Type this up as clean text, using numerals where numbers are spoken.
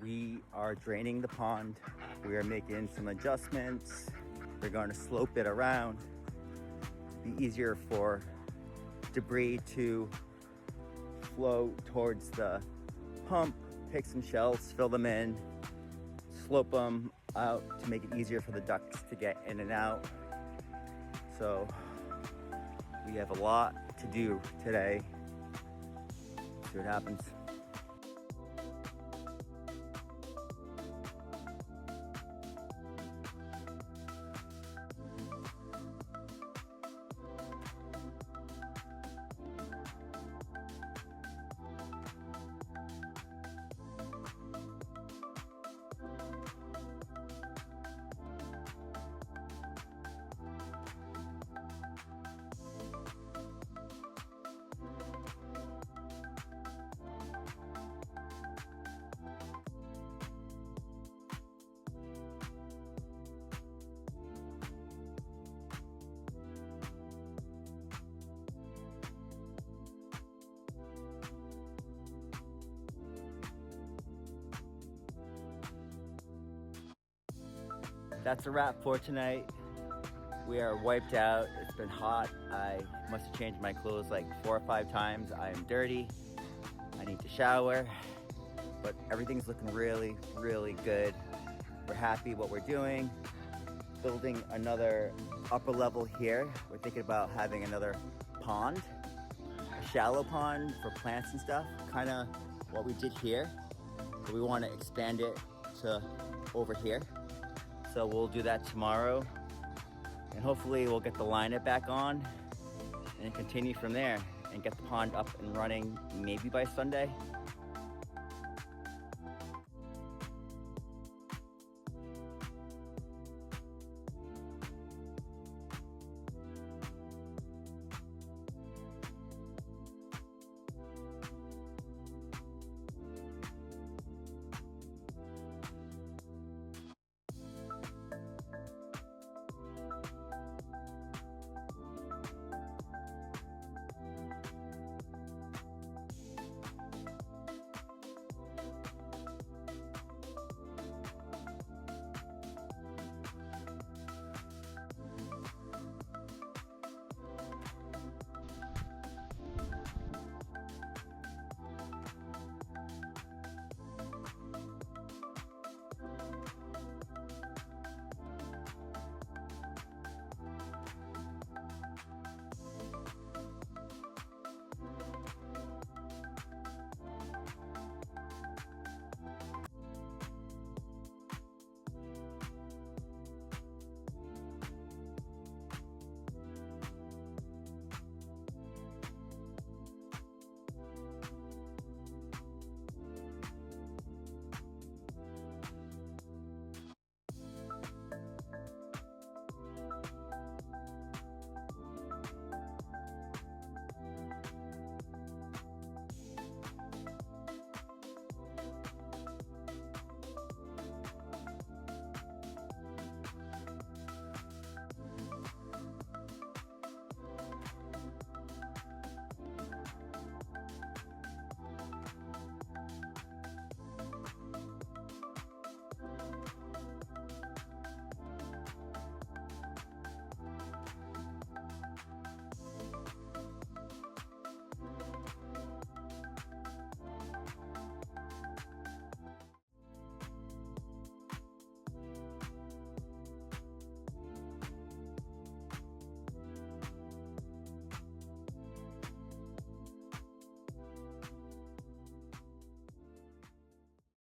We are draining the pond. We are making some adjustments. We're going to slope it around. Be easier for debris to flow towards the pump. Take some shells, fill them in, slope them out to make it easier for the ducks to get in and out. So we have a lot to do today. See what happens. That's a wrap for tonight. We are wiped out. It's been hot. I must have changed my clothes like 4 or 5 times. I am dirty. I need to shower, but everything's looking really, really good. We're happy what we're doing. Building another upper level here. We're thinking about having another pond, a shallow pond for plants and stuff, kind of what we did here. But we want to expand it to over here. So we'll do that tomorrow, and hopefully we'll get the linet back on and continue from there and get the pond up and running maybe by Sunday.